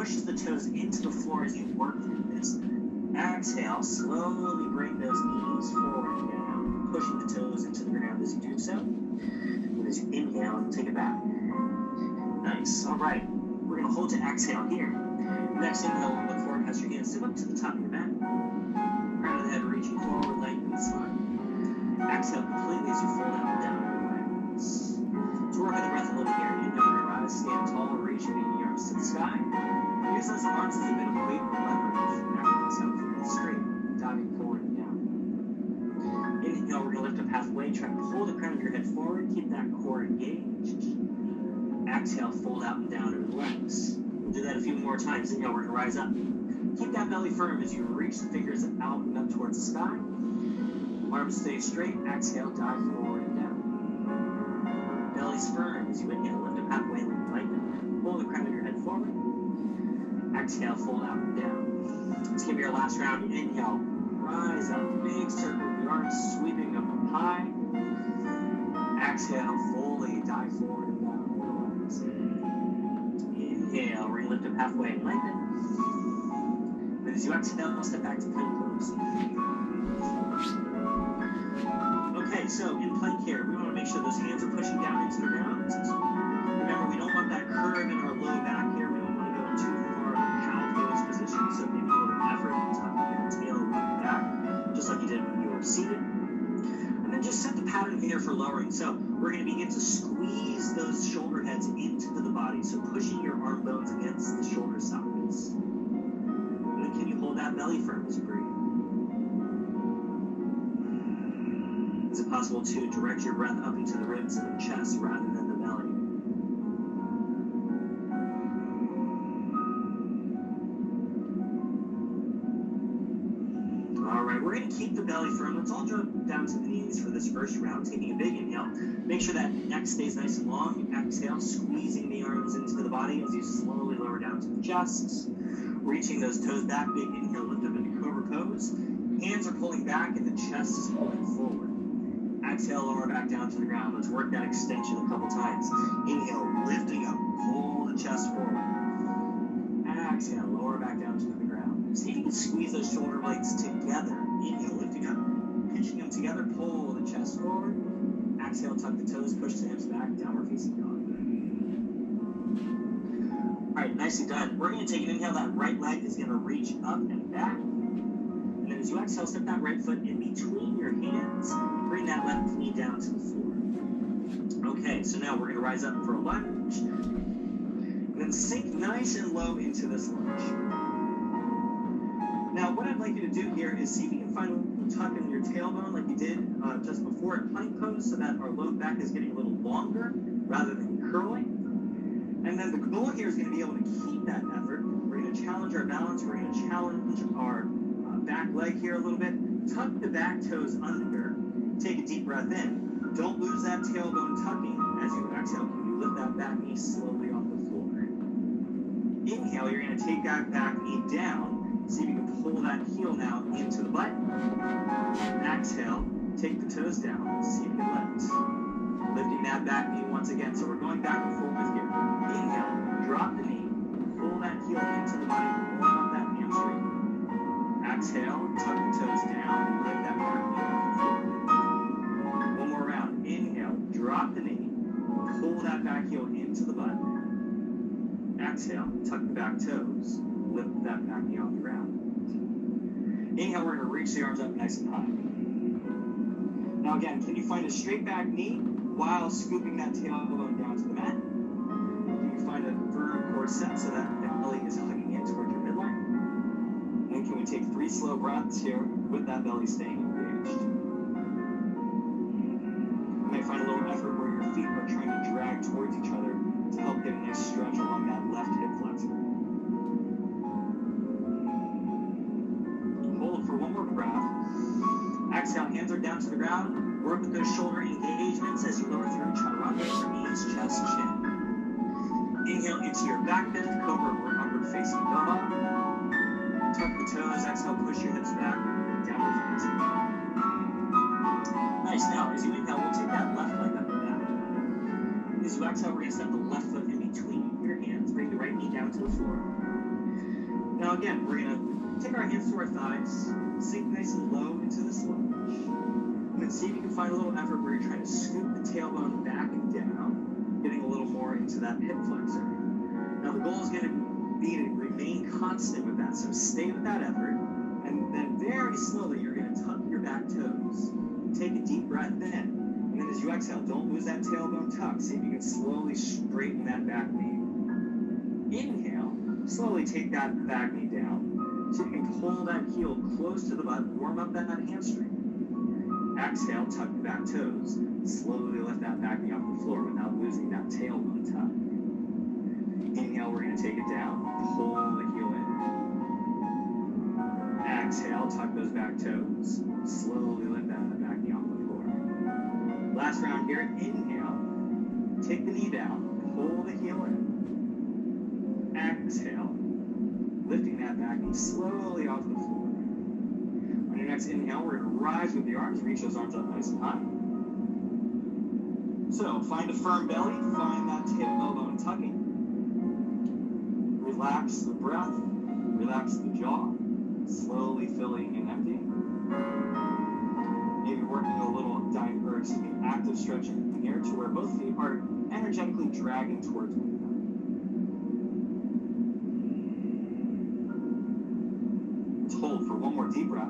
push the toes into the floor as you work through this. Exhale, slowly bring those knees forward and down, pushing the toes into the ground as you do so. And as you inhale, take it back. Nice. All right. We're going to hold to exhale here. Next inhale, look forward, pass your hands, sit up to the top of your mat. Crown of the head reaching forward, lengthen the spine. Exhale completely as you fold out and down and relax. So work on the breath a little bit here. Inhale, we're going to rise, stand tall, reach, bringing your arms to the sky. Use those arms as a bit of weight or leverage. Exhale, keep it straight, diving forward and down. Inhale, we're going to lift up halfway. Try to pull the crown of your head forward. Keep that core engaged. Exhale, fold out and down and relax. We'll do that a few more times. Inhale, we're going to rise up. Keep that belly firm as you reach the fingers out and up towards the sky. Arms stay straight. Exhale, dive forward and down. Belly's firm as you inhale, lift up halfway, lengthen. Pull the crown of your head forward. Exhale, fold out and down. Let's give you our last round. Inhale, rise up, big circle with the arms sweeping up high. Exhale, fully dive forward and down. Relax. Inhale, we're going to lift up halfway and lengthen. And as you exhale, step back to plank pose. Okay, so in plank here, we want to make sure those hands are pushing down into the ground. Remember, we don't want that curve in our low back here. We don't want to go too far out of those positions, so maybe a little effort in tucking your tail back, just like you did when you were seated. And then just set the pattern here for lowering. So we're going to begin to squeeze those shoulder heads into the body, so pushing your arm bones against the shoulder sockets. And then can you hold that belly firm as you breathe? Is it possible to direct your breath up into the ribs and the chest rather than the belly? Alright, we're going to keep the belly firm. Let's all drop down to the knees for this first round, taking a big inhale. Make sure that neck stays nice and long. Exhale, squeezing the arms into the body as you slowly lower down to the chest. Reaching those toes back, big inhale, lift up into cobra pose. Hands are pulling back and the chest is pulling forward. Exhale, lower back down to the ground. Let's work that extension a couple times. Inhale, lifting up, pull the chest forward. Exhale, lower back down to the ground. See if you can squeeze those shoulder blades together. Inhale, lifting up, pinching them together, pull the chest forward. Exhale, tuck the toes, push the hips back, downward facing dog. All right, nicely done. We're going to take an inhale. That right leg is going to reach up and back. And then as you exhale, step that right foot in between your hands. Bring that left knee down to the floor. Okay, so now we're going to rise up for a lunge. And then sink nice and low into this lunge. Now, what I'd like you to do here is see if you can find a tuck in your tailbone like you did just before in plank pose, so that our low back is getting a little longer rather than curling. And then the goal here is going to be able to keep that effort. We're going to challenge our balance. We're going to challenge our back leg here a little bit. Tuck the back toes under. Take a deep breath in. Don't lose that tailbone tucking as you exhale. Can you lift that back knee slowly off the floor? Inhale, you're going to take that back knee down. See if you can pull that heel now into the butt. Exhale, take the toes down. See if you can lift. Lifting that back knee once again. So we're going back and forth here. Inhale, drop the knee. Pull that heel into the body. Warm up that hamstring. Exhale, tuck the toes down. Lift that back knee off the floor. One more round. Inhale, drop the knee. Pull that back heel into the butt. Exhale, tuck the back toes. Lift that back knee off the ground. Inhale, we're going to reach the arms up nice and high. Now again, can you find a straight back knee while scooping that tailbone down to the mat? Can you find a firm core set so that the belly is hugging in toward your midline? And can we take 3 slow breaths here with that belly staying engaged? You may find a little effort where your feet are trying to drag towards each other to help get a nice stretch along that left hip flexor. Hold for one more breath. Exhale, hands are down to the ground. Work with those shoulder engagements as you lower through chaturanga for knees, chest, chin. Inhale into your back bend, cobra or upward facing dog. Tuck the toes, exhale, push your hips back, downward facing dog. Nice. Now, as you inhale, we'll take that left leg up and down. As you exhale, we're going to step the left foot in between your hands. Bring the right knee down to the floor. Now again, we're going to take our hands to our thighs, sink nice and low into this lunge, and then see if you can find a little effort where you're trying to scoop the tailbone back and down, getting a little more into that hip flexor. Now the goal is going to be to remain constant with that, so stay with that effort, and then very slowly you're going to tuck your back toes. Take a deep breath in, and then as you exhale, don't lose that tailbone tuck. See if you can slowly straighten that back knee. Inhale, slowly take that back knee down. So you can pull that heel close to the butt, warm up that hamstring. Exhale, tuck the back toes. Slowly lift that back knee off the floor without losing that tailbone tuck. Inhale, we're going to take it down, pull the heel in. Exhale, tuck those back toes. Slowly lift that back knee off the floor. Last round here, inhale, take the knee down, pull the heel in. Exhale, lifting that back knee slowly off the floor. On your next inhale, we're going to rise with the arms, reach those arms up nice and high. So, find a firm belly, find that tailbone tucking. Relax the breath, relax the jaw, slowly filling and emptying. Maybe working a little active stretching here to where both feet are energetically dragging towards one another. Hold for one more deep breath.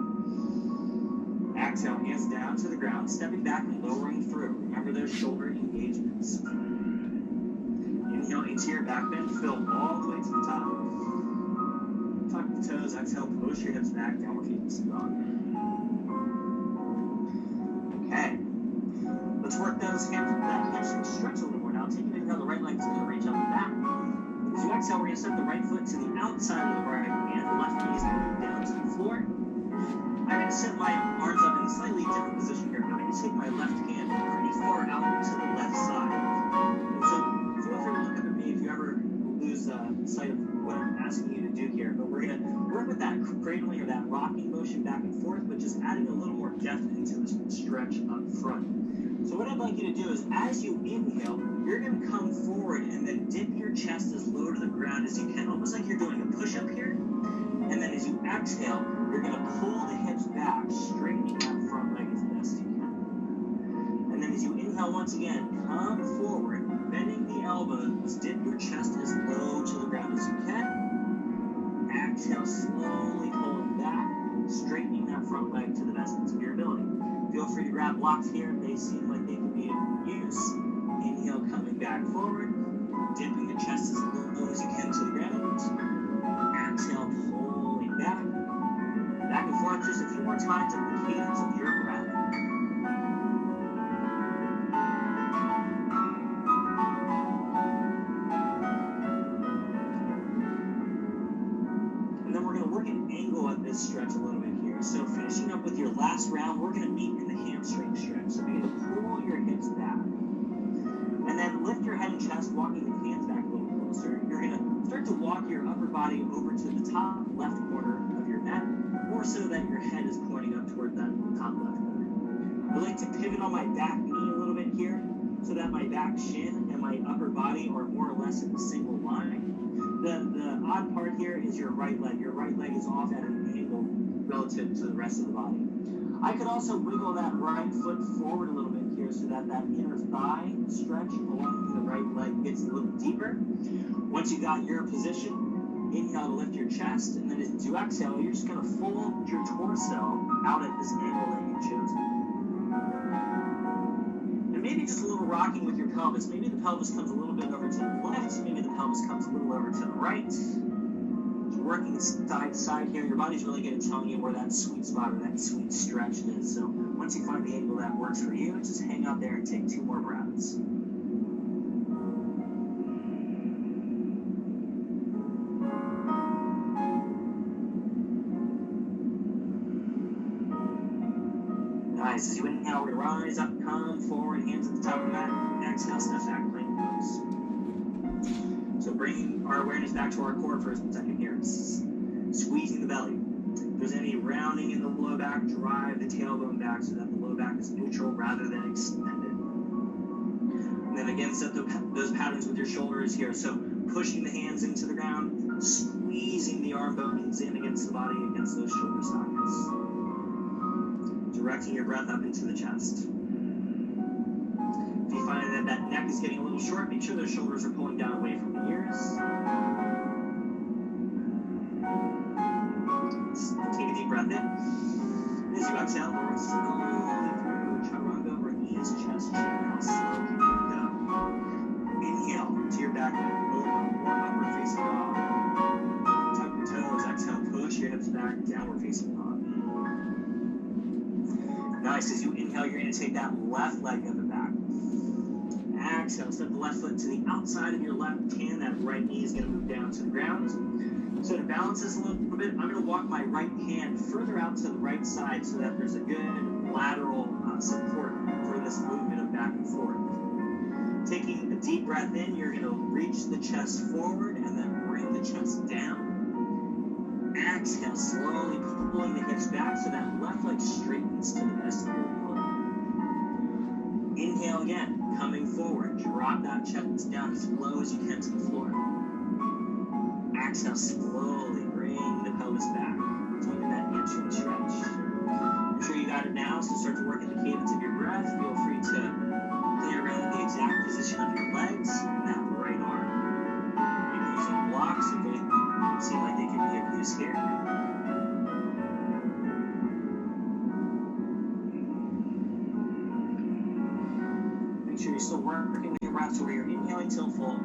Exhale, hands down to the ground, stepping back and lowering through. Remember those shoulder engagements. Inhale into your back bend, fill all the way to the top. Tuck the toes, exhale, push your hips back, downward facing dog. Okay. Let's work that hamstring stretch a little more now. Take an inhale, the right leg's going to reach up and back. As you exhale, we're going to set the right foot to the outside of the right hand, the left knee is moving down to the floor. I'm going to set my arms up in a slightly different position here. I'm going to take my left hand pretty far out to the left side. And so feel free to look up at me if you ever lose sight of what I'm asking you to do here. But we're going to work with that cradling or that rocking motion back and forth, but just adding a little more depth into the stretch up front. So what I'd like you to do is, as you inhale, you're going to come forward and then dip your chest as low to the ground as you can, almost like you're doing a push-up here. And then as you exhale, you're going to pull the hips back, straightening that front leg as best you can. And then as you inhale once again, come forward, bending the elbows, dip your chest as low to the ground as you can. Exhale, slowly pulling back, straightening that front leg to the best of your ability. Feel free to grab blocks here if they seem like they can be of use. Inhale, coming back forward, dipping the chest as low as you can to the ground. Exhale, pulling back. Back and forth just a few more times at the cadence of your breath. And then we're going to work an angle at this stretch a little bit here. So finishing up with your last round, we're going to meet in the hamstring stretch. So begin to pull your hips back. And then lift your head and chest, walking the hands back a little closer. You're going to start to walk your upper body over to the top left corner of your mat, more so that your head is pointing up toward that top left corner. I like to pivot on my back knee a little bit here, so that my back shin and my upper body are more or less in a single line. The odd part here is your right leg. Your right leg is off at an angle relative to the rest of the body. I could also wiggle that right foot forward a little bit here so that that inner thigh stretch along the right leg gets a little deeper. Once you got your position, inhale to lift your chest, and then as you exhale, you're just going to fold your torso out at this angle that you've chosen. And maybe just a little rocking with your pelvis. Maybe the pelvis comes a little bit over to the left, maybe the pelvis comes a little over to the right. Working side to side here, your body's really good at telling you where that sweet spot or that sweet stretch is. So once you find the angle that works for you, just hang out there and take 2 more breaths. Nice. As you inhale, we're going to rise up, come forward, hands at the top of the mat. Exhale, step back, plank pose. So bringing our awareness back to our core for a second here. Squeezing the belly. If there's any rounding in the low back, drive the tailbone back so that the low back is neutral rather than extended. And then again, set those patterns with your shoulders here. So pushing the hands into the ground, squeezing the arm bones in against the body, against those shoulder sockets. Directing your breath up into the chest. If you find that that neck is getting a little short, make sure those shoulders are pulling down away from the ears. Take a deep breath in. As you exhale, lower slowly through chaturanga or knees, chest, chin. Now slow, keep it go. Inhale to your back leg, warm upward facing dog. Tuck your toes, exhale, push your hips back, downward facing dog. Nice, as you inhale, you're going to take that left leg up and back. Exhale, step the left foot to the outside of your left hand, that right knee is going to move down to the ground. So to balance this a little bit, I'm going to walk my right hand further out to the right side so that there's a good lateral support for this movement of back and forth. Taking a deep breath in, you're going to reach the chest forward and then bring the chest down. Exhale, slowly pulling the hips back so that left leg straightens to the vestibule below. Inhale again, coming forward. Drop that chest down as low as you can to the floor. Exhale, slowly bring the pelvis back. Taking that hamstring stretch. I'm sure you got it now, so start to work at the cadence of your breath. Feel free to play around the exact position of your legs and that right arm. Maybe using blocks if they seem like they could be of use here. Make sure you're still working with your breath to where you're inhaling till full.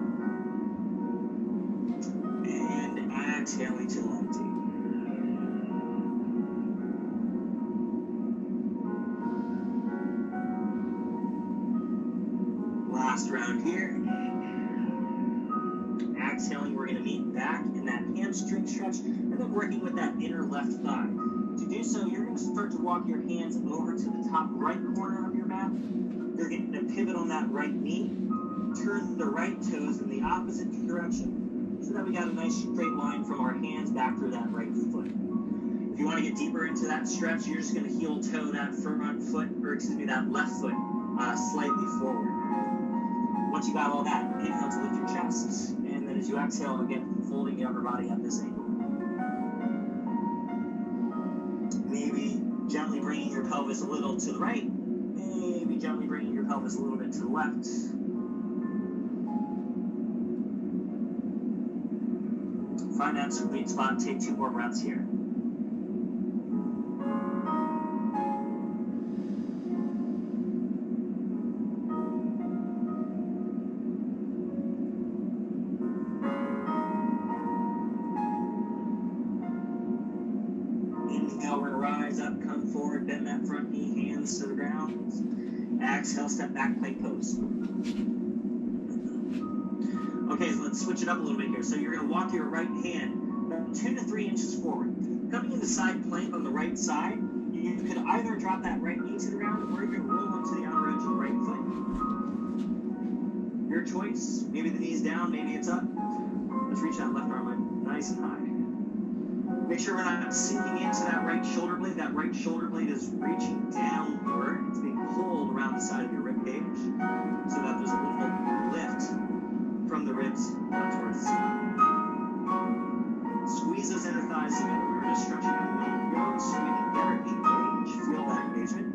Exhaling till empty. Last round here. Exhaling, we're going to meet back in that hamstring stretch and then working with that inner left thigh. To do so, you're going to start to walk your hands over to the top right corner of your mat. You're going to pivot on that right knee. Turn the right toes in the opposite direction, so that we got a nice straight line from our hands back through that right foot. If you want to get deeper into that stretch, you're just going to heel toe that front foot, that left foot slightly forward. Once you got all that, inhale to lift your chest, and then as you exhale, again, folding the upper body at this angle. Maybe gently bringing your pelvis a little to the right, maybe gently bringing your pelvis a little bit to the left. Find that sweet spot, take 2 more breaths here. Inhale, we're going to rise up, come forward, bend that front knee, hands to the ground. Exhale, step back, plank pose. Okay, so let's switch it up a little bit here. So you're going to walk your right hand about 2 to 3 inches forward. Coming into side plank on the right side, you could either drop that right knee to the ground or you can roll onto the outer edge of the right foot. Your choice. Maybe the knee's down, maybe it's up. Let's reach that left arm up nice and high. Make sure we're not sinking into that right shoulder blade. That right shoulder blade is reaching downward. It's being pulled around the side of your rib cage so that there's a little lift from the ribs up towards the sky. Squeeze those inner thighs together. We're just stretching out a little yoke so we can better engage. Feel that engagement,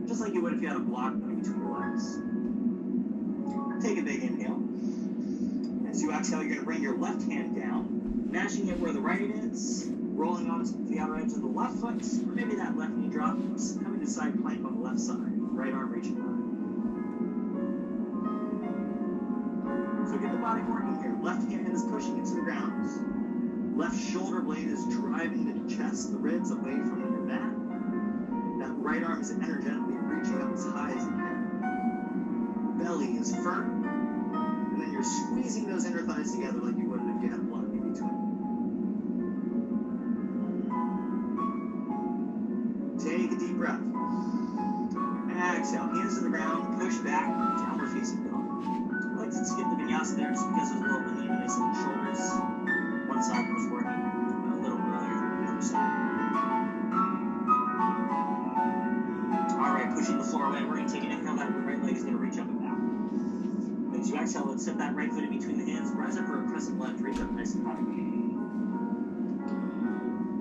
just like you would if you had a block between your legs. Take a big inhale. As you exhale, you're going to bring your left hand down, mashing it where the right is, rolling onto the outer edge of the left foot, or maybe that left knee drops, coming to side plank on the left side. Right arm reaching up. So get the body working here. Left hand is pushing into the ground. Left shoulder blade is driving the chest, the ribs away from your back. That right arm is energetically reaching up as high as you can. Belly is firm. And then you're squeezing those inner thighs together like you would if you had blood in between. Take a deep breath. Exhale, hands to the ground, push back, downward facing dog. I like to skip the vinyasa there just because there's a little unevenness in the shoulders. One side was working a little earlier than the other side. Alright, pushing the floor away. We're going to take an inhale. That right leg is going to reach up and back. As you exhale, let's step that right foot in between the hands. Rise up for a crescent lunge. Reach up nice and high.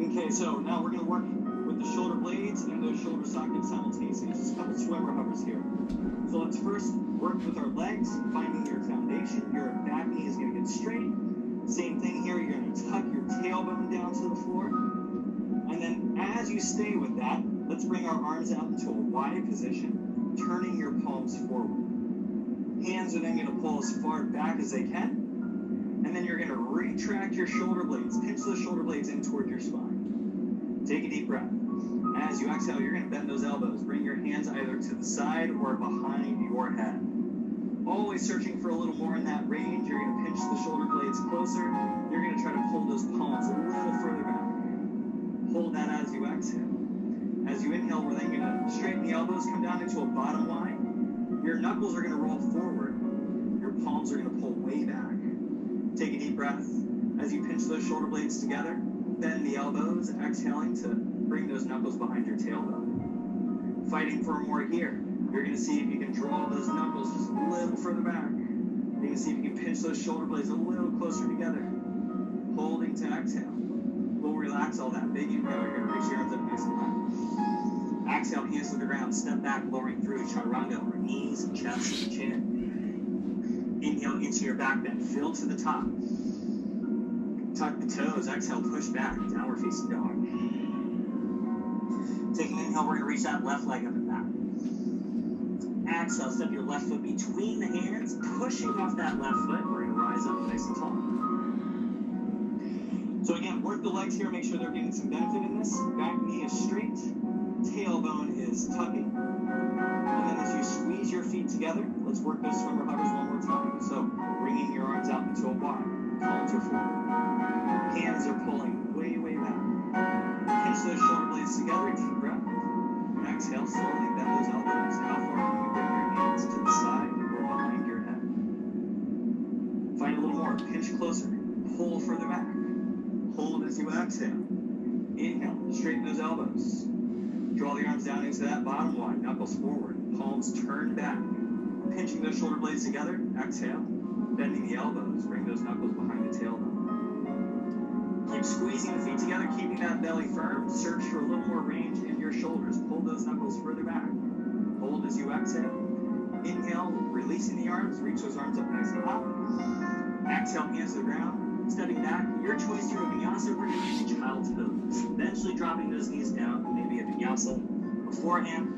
Okay, so now we're going to work with the shoulder blades and those shoulder sockets simultaneously. Just a couple swimmer hovers here. So let's first work with our legs, finding your foundation. Your back knee is going to get straight. Same thing here, you're going to tuck your tailbone down to the floor. And then as you stay with that, let's bring our arms out into a wide position, turning your palms forward. Hands are then going to pull as far back as they can. And then you're going to retract your shoulder blades. Pinch those shoulder blades in toward your spine. Take a deep breath. As you exhale, you're going to bend those elbows. Bring your hands either to the side or behind your head. Always searching for a little more in that range. You're going to pinch the shoulder blades closer. You're going to try to pull those palms a little further back. Hold that as you exhale. As you inhale, we're then going to straighten the elbows, come down into a bottom line. Your knuckles are going to roll forward. Your palms are going to pull way back. Take a deep breath. As you pinch those shoulder blades together, bend the elbows, exhaling to bring those knuckles behind your tailbone. Fighting for more here. You're going to see if you can draw those knuckles just a little further back. You're going to see if you can pinch those shoulder blades a little closer together. Holding to exhale. We'll relax all that. Big inhale, you're going to reach your arms up nice and high. Exhale, hands to the ground. Step back, lowering through chaturanga, or knees, chest, and chin. Inhale into your back bend. Fill to the top. Tuck the toes. Exhale, push back. Downward facing dog. Take an inhale, we're going to reach that left leg up and back. Exhale, step your left foot between the hands, pushing off that left foot. We're going to rise up nice and tall. So again, work the legs here, make sure they're getting some benefit in this. Back knee is straight, tailbone is tucking. And then as you squeeze your feet together, let's work those swimmer hovers one more time. So bringing your arms out into a Y, palms are forward. Hands are pulling way, way back. Pinch those shoulder blades together, deep breath. Exhale, slowly bend those elbows. How far can you bring your hands to the side or behind your head? Find a little more. Pinch closer. Pull further back. Hold as you exhale. Inhale. Straighten those elbows. Draw the arms down into that bottom line. Knuckles forward. Palms turn back. Pinching those shoulder blades together. Exhale. Bending the elbows. Bring those knuckles behind the tailbone. Keep squeezing the feet together, keeping that belly firm. Search for a little more range in your shoulders. Pull those knuckles further back. Hold as you exhale. Inhale, releasing the arms. Reach those arms up nice and high. Exhale, hands to the ground. Stepping back. Your choice through a vinyasa. We're going to use child's pose. Eventually dropping those knees down. Maybe a vinyasa beforehand.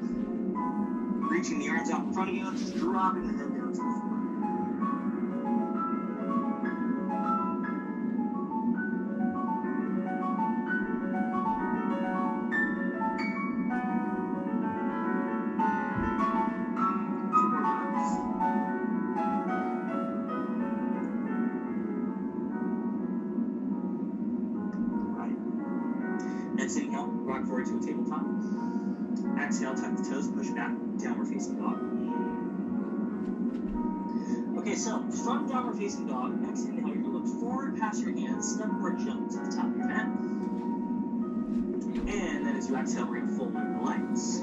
Reaching the arms out in front of you. Just dropping the head down to the floor. Inhale, rock forward to a tabletop. Exhale, tuck the toes, push back, downward facing dog. Okay, so from downward facing dog, next inhale, you're going to look forward past your hands, step or jump to the top of your mat. And then as you exhale, we're going to fold in the legs.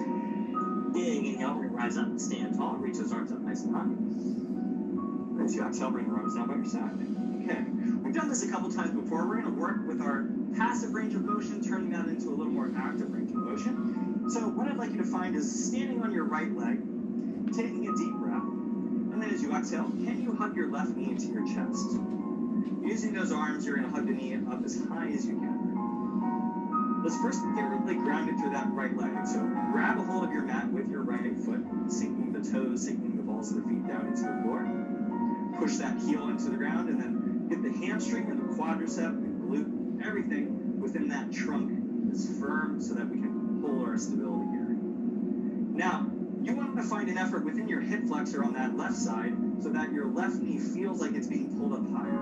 Big inhale, we're going to rise up, stand tall, reach those arms up nice and high. As you exhale, bring your arms down by your side. Okay, we've done this a couple times before. We're going to work with our passive range of motion, turning that into a little more active range of motion. So what I'd like you to find is standing on your right leg, taking a deep breath, and then as you exhale, can you hug your left knee into your chest? Using those arms, you're going to hug the knee up as high as you can. Let's first get really grounded through that right leg. So grab a hold of your mat with your right foot, sinking the toes, sinking the balls of the feet down into the floor. Push that heel into the ground, and then hit the hamstring and the quadricep and glute. Everything within that trunk is firm so that we can hold our stability here. Now, you want to find an effort within your hip flexor on that left side so that your left knee feels like it's being pulled up higher.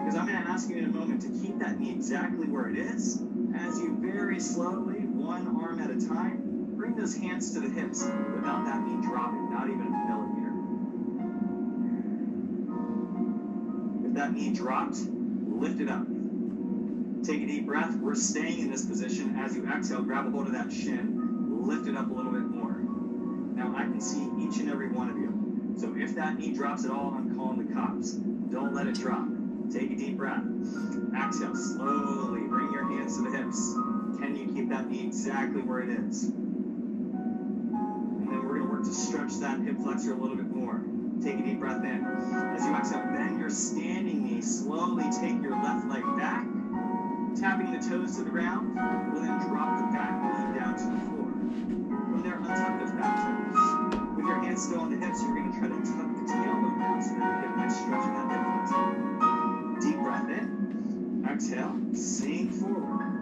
Because I'm going to ask you in a moment to keep that knee exactly where it is as you very slowly, one arm at a time, bring those hands to the hips without that knee dropping, not even a millimeter. If that knee dropped, lift it up. Take a deep breath. We're staying in this position. As you exhale, grab a hold of that shin, lift it up a little bit more. Now I can see each and every one of you. So if that knee drops at all, I'm calling the cops. Don't let it drop. Take a deep breath. Exhale, slowly bring your hands to the hips. exactly where it is. And then we're going to work to stretch that hip flexor a little bit more. Take a deep breath in. As you exhale, bend your standing knee. Slowly take your left leg back, tapping the toes to the ground. We'll then drop the back knee down to the floor. From there, untuck those back toes. With your hands still on the hips, you're going to try to tuck the tailbone down so that you get a nice stretch in that hip flexor. Deep breath in. Exhale, sink forward.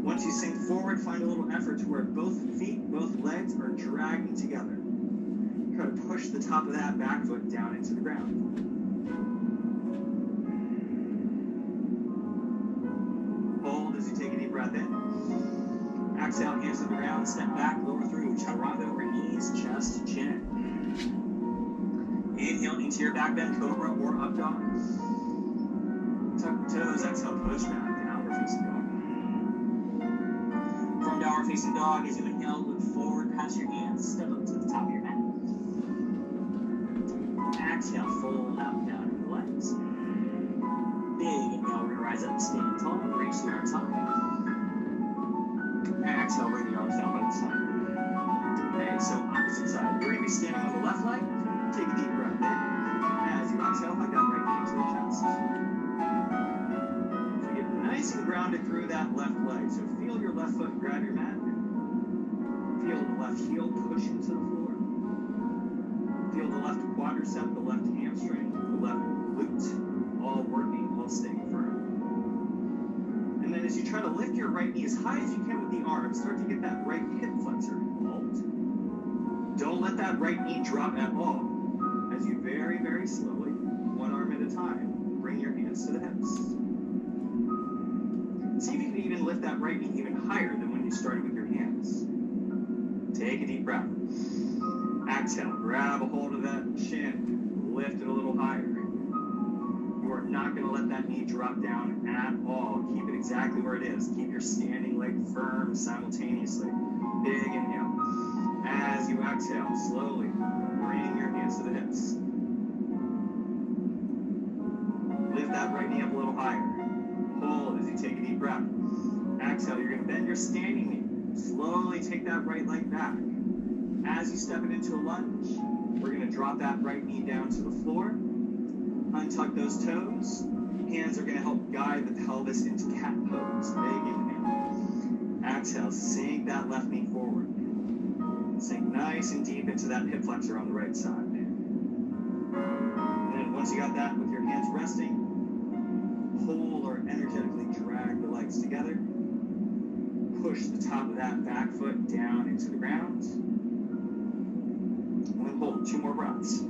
Once you sink forward, find a little effort to where both feet, both legs are dragging together. Try to push the top of that back foot down into the ground. Hold as you take a deep breath in. Exhale, hands to the ground, step back, lower through, chaturanga over knees, chest, chin. Inhale into your back bend, cobra or up dog. Tuck the toes, exhale, push back, downward facing dog. From downward facing dog, as you inhale, look forward past your hands, step up to the top of your mat. Exhale, fold out down in the legs. Big inhale, we're going to rise up, stand tall, reach the arms high. Exhale, bring the arms down by the side. Okay, so opposite side. You're going to be standing on the left leg. Take a deep breath in. As you exhale, hug that right knee to the chest. So get nice and grounded through that left leg. So feel your left foot grab your mat. Feel the left heel push into the floor. Feel the left quadricep, the left hamstring, the left glute, all working, all staying firm. And then as you try to lift your right knee as high as you can with the arm, start to get that right hip flexor. Hold. Don't let that right knee drop at all. As you very, very slowly, one arm at a time, bring your hands to the hips. See if you can even lift that right knee even higher than when you started with your hands. Take a deep breath. Exhale, grab a hold of that shin, lift it a little higher. You are not going to let that knee drop down at all. Keep it exactly where it is. Keep your standing leg firm simultaneously. Big inhale. As you exhale, slowly bring your hands to the hips. Lift that right knee up a little higher. Hold as you take a deep breath. Exhale, you're going to bend your standing knee. Slowly take that right leg back. As you step it into a lunge, we're going to drop that right knee down to the floor. Untuck those toes. Hands are going to help guide the pelvis into cat pose. Big inhale. Exhale, sink that left knee forward. Sink nice and deep into that hip flexor on the right side. And then once you got that with your hands resting, pull or energetically drag the legs together. Push the top of that back foot down into the ground. And then hold 2 more breaths.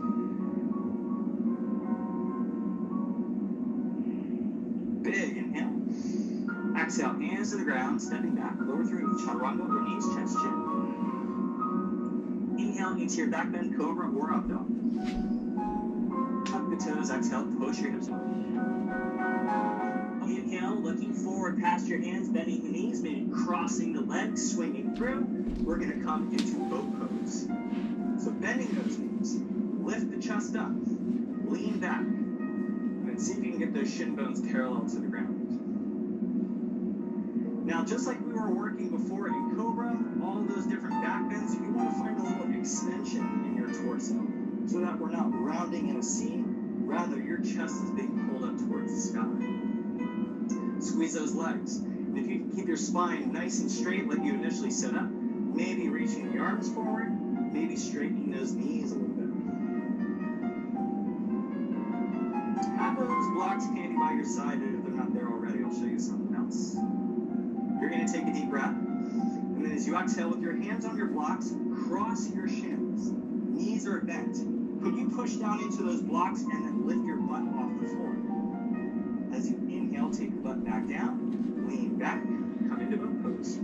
Big inhale. Exhale, hands to the ground, stepping back, lower through, chaturanga over knees, chest, chin. Inhale into your back bend, cobra or up dog. Tuck the toes, exhale, push your hips up. Inhale, looking forward past your hands, bending the knees, maybe crossing the legs, swinging through. We're going to come into boat pose. So bending those knees, lift the chest up, lean back, and then see if you can get those shin bones parallel to the ground. Now, just like we were working before in Cobra, all of those different back bends, you want to find a little extension in your torso so that we're not rounding in a C, rather your chest is being pulled up towards the sky. Squeeze those legs. And if you can keep your spine nice and straight like you initially set up, maybe reaching the arms forward, maybe straightening those knees a little bit. Have those blocks handy by your side, and if they're not there already, I'll show you something else. You're going to take a deep breath, and then as you exhale with your hands on your blocks, cross your shins. Knees are bent. Could you push down into those blocks and then lift your butt off the floor? As you inhale, take your butt back down, lean back, come into boat pose.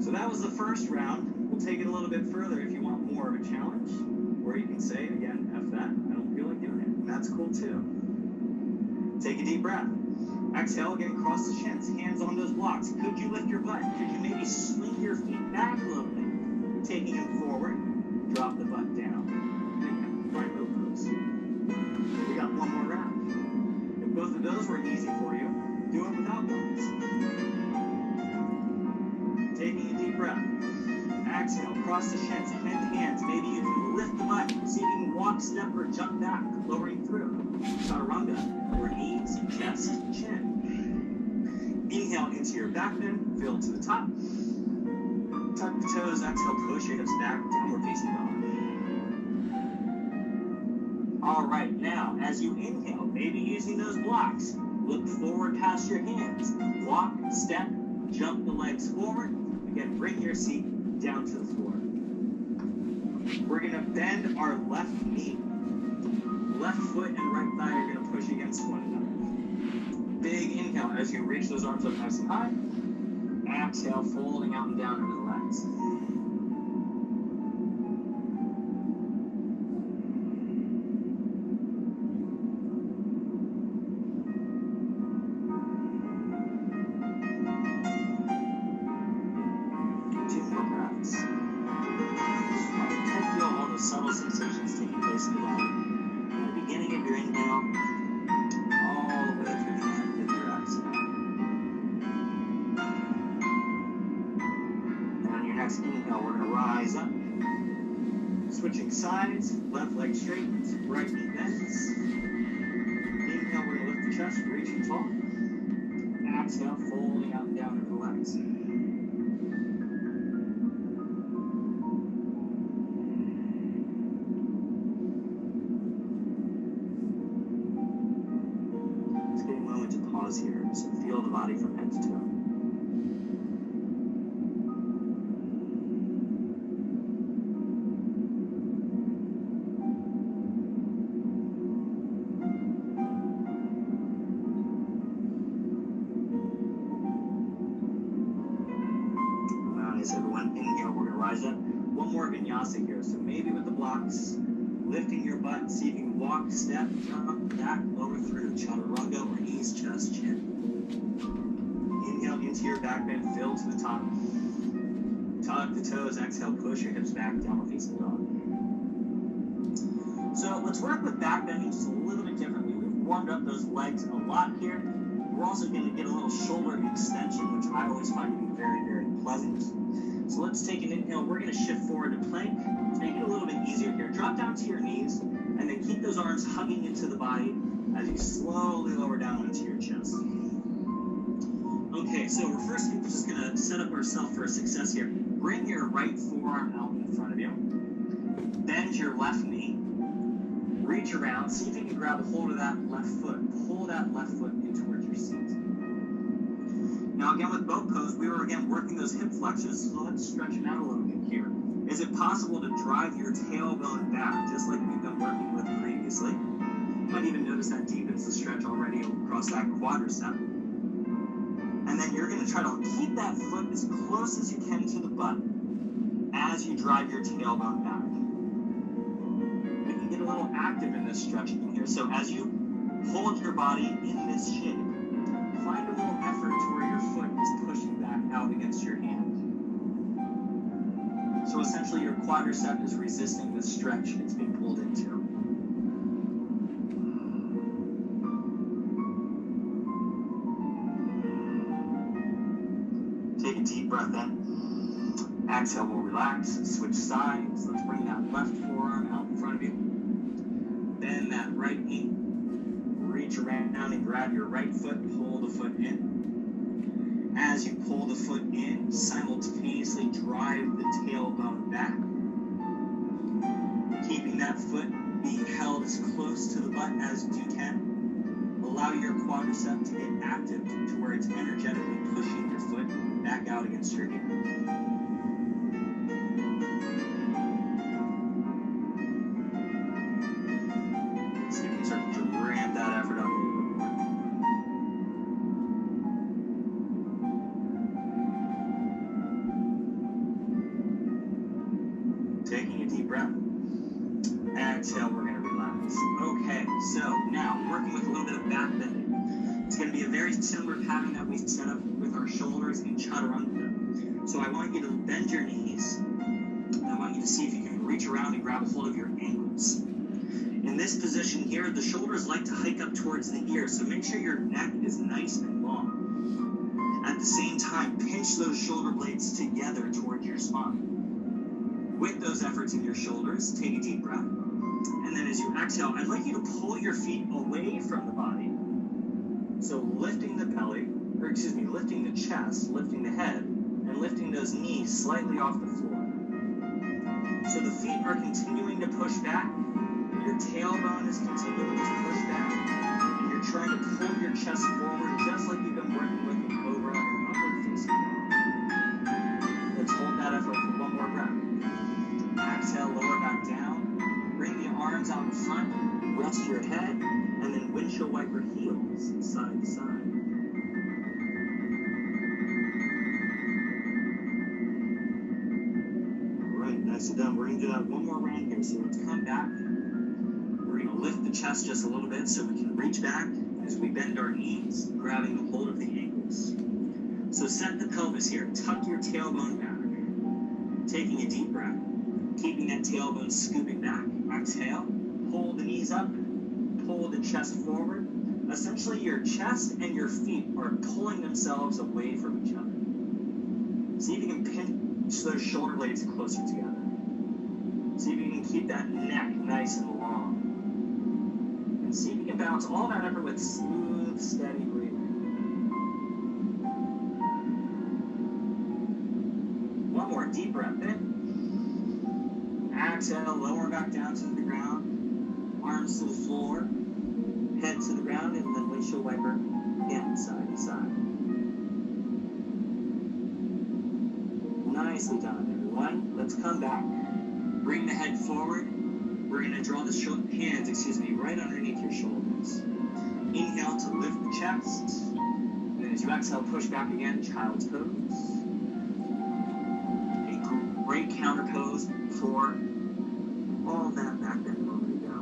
So that was the first round. We'll take it a little bit further if you want more of a challenge, or you can say, again, F that, I don't feel like doing it, and that's cool too. Take a deep breath. Exhale, again, cross the shins, hands on those blocks. Could you lift your butt? Could you maybe swing your feet back a little bit? Taking them forward, drop the butt down. And right boat pose. We got one more round. If both of those were easy for you, Do it without blocks. Taking a deep breath. Exhale, cross the shins, hand to hands. Maybe you can lift the butt. See if you can walk, step, or jump back, lowering through. Chaturanga, or knees, chest, chin. Inhale into your back bend, fill to the top. Tuck the toes, exhale, push your hips back, downward facing dog. All right, now, as you inhale, maybe using those blocks, look forward past your hands. Walk, step, jump the legs forward. Again, bring your seat down to the floor. We're going to bend our left knee. Left foot and right thigh are going to push against one another. Big inhale as you reach those arms up nice and high. Exhale, folding out and down over the legs. Two more breaths. And feel all the subtle sensations taking place in the body. From the beginning of your inhale, all the way through the end of your exhale. And on your next inhale, we're going to rise up. Switching sides, left leg straightens, right knee bends. Inhale, we're going to lift the chest, reaching tall. Exhale, folding out and down over the legs. Here, so feel the body from head to toe. Nice, everyone. Inhale, we're going to rise up. One more vinyasa here. So maybe with the blocks, lifting your butt, see if you can walk, step, jump, back, lower through. Chaturanga or knees, chest, chin. Inhale into your back bend, fill to the top. Tuck the toes, exhale, push your hips back, downward facing dog. So let's work with back bending just a little bit differently. We've warmed up those legs a lot here. We're also going to get a little shoulder extension, which I always find to be very, very pleasant. So let's take an inhale. We're going to shift forward to plank. Let's make it a little bit easier here. Drop down to your knees, and then keep those arms hugging into the body as you slowly lower down into your chest. Okay, so we're first just going to set up ourselves for a success here. Bring your right forearm out in front of you. Bend your left knee. Reach around. See if you can grab a hold of that left foot. Pull that left foot in towards your seat. Now again with boat pose, we were again working those hip flexors, so let's stretch it out a little bit here. Is it possible to drive your tailbone back, just like we've been working with previously? You might even notice that deepens the stretch already across that quadricep. And then you're going to try to keep that foot as close as you can to the butt as you drive your tailbone back. We can get a little active in this stretching here. So as you hold your body in this shape, find a little effort to where your foot is pushing back out against your hand. So essentially your quadricep is resisting the stretch it's being pulled into. Take a deep breath in. Exhale, we'll relax. Switch sides. Let's bring that left forearm out in front of you. Bend that right knee. Reach around and grab your right foot. Pull the foot in. As you pull the foot in, simultaneously drive the tailbone back. Keeping that foot being held as close to the butt as you can. Allow your quadricep to get active to where it's energetically pushing your foot back out against your hand. See if you can start to ramp that effort up a little bit more. Taking a deep breath. Exhale, we're going to relax. Okay, so now working with a little bit of back bending. It's going to be a very similar pattern that we set up with our shoulders in Chaturanga. So I want you to bend your knees. I want you to see if you can reach around and grab a hold of your ankles. In In this position here, the shoulders like to hike up towards the ear, so make sure your neck is nice and long. At the same time, pinch those shoulder blades together towards your spine. With those efforts in your shoulders, take a deep breath. And then as you exhale, I'd like you to pull your feet away from the body. So lifting the belly, lifting the chest, lifting the head, and lifting those knees slightly off the floor. So the feet are continuing to push back. Your tailbone is continuing to push back, and you're trying to pull your chest forward just like you've been working with the cobra and upward facing dog. Let's hold that effort for one more breath. Exhale, lower back down. Bring the arms out in front, rest your head, and then windshield wiper heels side to side. All right, nicely done. We're going to do that one more round here. So let's come back. We're going to lift the chest just a little bit so we can reach back as we bend our knees, grabbing a hold of the ankles. So set the pelvis here. Tuck your tailbone back. Taking a deep breath. Keeping that tailbone scooping back. Exhale. Pull the knees up. Pull the chest forward. Essentially, your chest and your feet are pulling themselves away from each other. See if you can pinch those shoulder blades closer together. See if you can keep that neck nice and long. And see if you can balance all that effort with smooth, steady breathing. One more deep breath in. Exhale, lower back down to the ground. Arms to the floor. Head to the ground, and then windshield wiper in side to side. Nicely done, everyone. Let's come back. Bring the head forward. We're going to draw the hands, right underneath your shoulders. Inhale to lift the chest. And then as you exhale, push back again, child's pose. A great counter pose for all of that back bend a moment ago.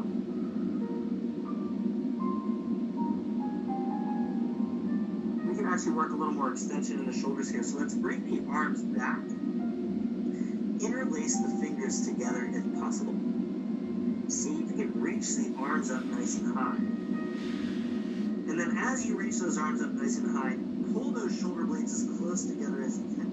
We can actually work a little more extension in the shoulders here. So let's bring the arms back. Interlace the fingers together if possible. See if you can reach the arms up nice and high. And then as you reach those arms up nice and high, pull those shoulder blades as close together as you can.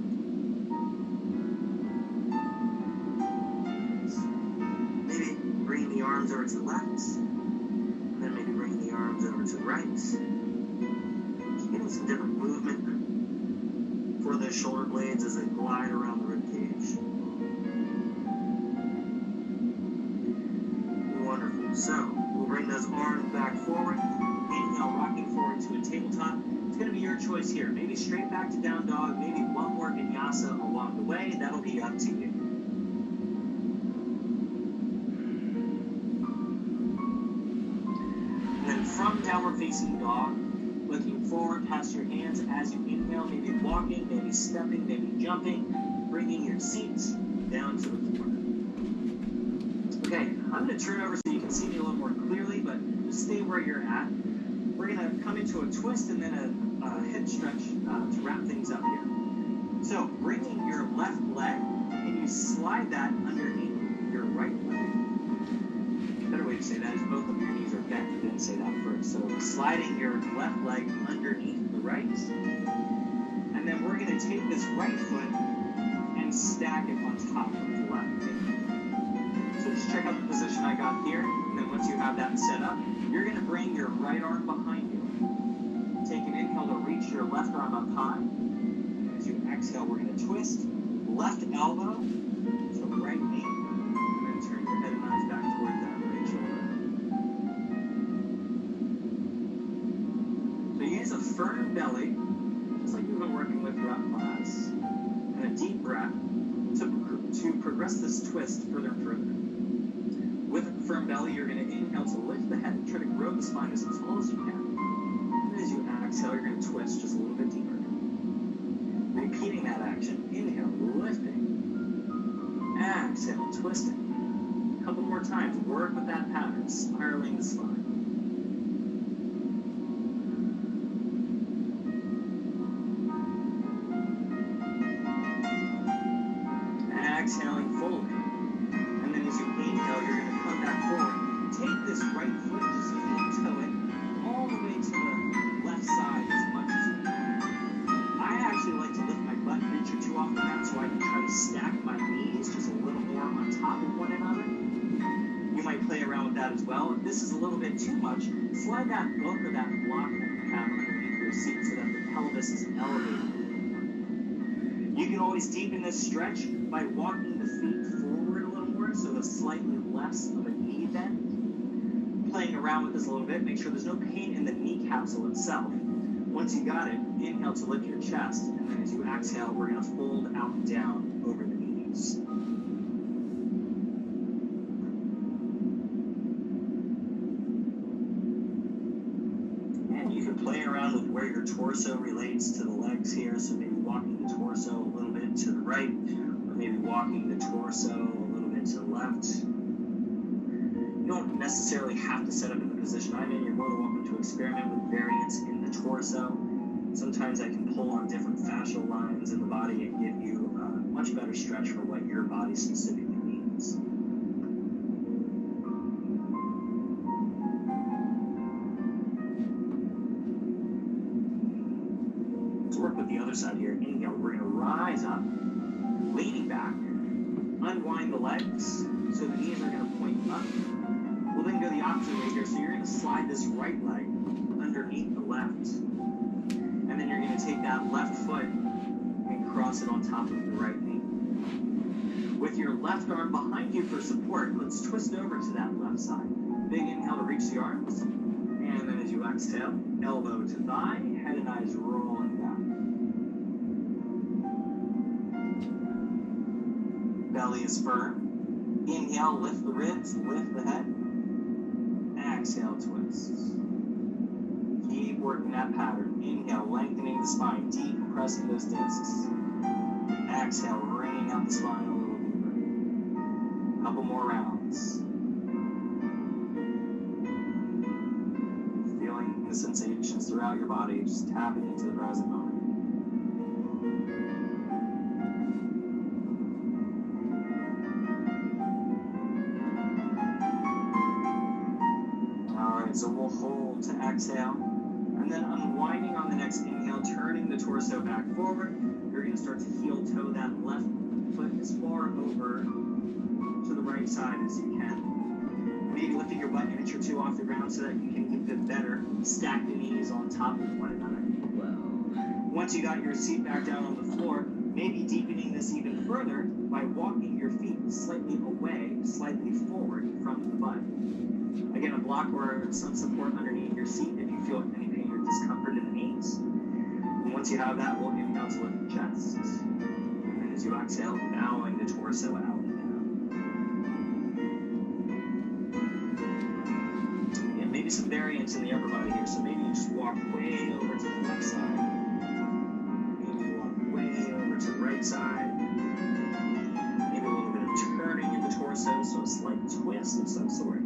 Maybe bring the arms over to the left, and then maybe bring the arms over to the right. Just getting some different movement for those shoulder blades as they glide around the rib cage. Wonderful. So we'll bring those arms back forward. Inhale, rocking forward to a tabletop. It's going to be your choice here. Maybe straight back to down dog. Maybe one more vinyasa along the way. That'll be up to you. And then from downward facing dog, looking forward past your hands as you inhale. Maybe walking, maybe stepping, maybe jumping. Bringing your seat down to the floor. Okay, I'm going to turn over so you can see me a little more clearly, but just stay where you're at. We're going to come into a twist and then a hip stretch to wrap things up here. So, bringing your left leg, and you slide that underneath your right leg. A better way to say that is both of your knees are bent. You didn't say that first. So, sliding your left leg underneath the right. And then we're going to take this right foot and stack it on top of the left knee. So just check out the position I got here, and then once you have that set up, you're going to bring your right arm behind you. Take an inhale to reach your left arm up high. And as you exhale, we're going to twist. Left elbow to right knee, and then turn your head and eyes back towards that right shoulder. So use a firm belly, just like you've been working with throughout class, and a deep breath to progress this twist further and further. With a firm belly, you're going to inhale to lift the head and try to grow the spine as tall as you can. And as you exhale, you're going to twist just a little bit deeper. Repeating that action. Inhale, lifting. Exhale, twisting. A couple more times. Work with that pattern, spiraling the spine. Exhaling fully. And then as you inhale, you're going to come back forward. Take this right foot, just toe it all the way to the left side as much as you can. I actually like to lift my butt an inch or two off the mat so I can try to stack my knees just a little more on top of one another. You might play around with that as well. If this is a little bit too much, slide that book or that block that you have underneath your seat so that the pelvis is elevated. You can always deepen this stretch by walking the feet forward a little more, so there's slightly less of a knee bend. Playing around with this a little bit, make sure there's no pain in the knee capsule itself. Once you got it, inhale to lift your chest, and then as you exhale, we're going to fold out and down over the knees. And you can play around with where your torso relates to the legs here, so maybe walking the torso a little bit to the right, or maybe walking the torso a little bit to the left. You don't necessarily have to set up in the position I'm in. You're more than welcome to experiment with variance in the torso. Sometimes I can pull on different fascial lines in the body and give you a much better stretch for what your body specifically needs. Let's work with the other side here. Inhale, we're going to rise up, leaning back, unwind the legs so the knees are going to point up. We'll then go the opposite way here. So you're going to slide this right leg underneath the left. And then you're going to take that left foot and cross it on top of the right knee. With your left arm behind you for support, let's twist over to that left side. Big inhale to reach the arms. And then as you exhale, elbow to thigh, head and eyes rolling back. Belly is firm. Inhale, lift the ribs, lift the head. Exhale, twist. Keep working that pattern. Inhale, lengthening the spine, decompressing those discs. Exhale, wringing out the spine a little deeper. Couple more rounds. Feeling the sensations throughout your body, just tapping into the present moment. So we'll hold to exhale, and then unwinding on the next inhale, turning the torso back forward. You're going to start to heel toe that left foot as far over to the right side as you can. Maybe lifting your butt an inch or two off the ground so that you can even better stack the knees on top of one another. Once you got your seat back down on the floor, maybe deepening this even further by walking your feet slightly away, slightly forward from the butt. Again, a block or some support underneath your seat if you feel any pain or discomfort in the knees. And once you have that, we'll inhale to lift the chest. And then as you exhale, bowing the torso out and down. Yeah, maybe some variance in the upper body here. So maybe you just walk way over to the left side. Maybe walk way over to the right side. Maybe a little bit of turning in the torso, so a slight twist of some sort.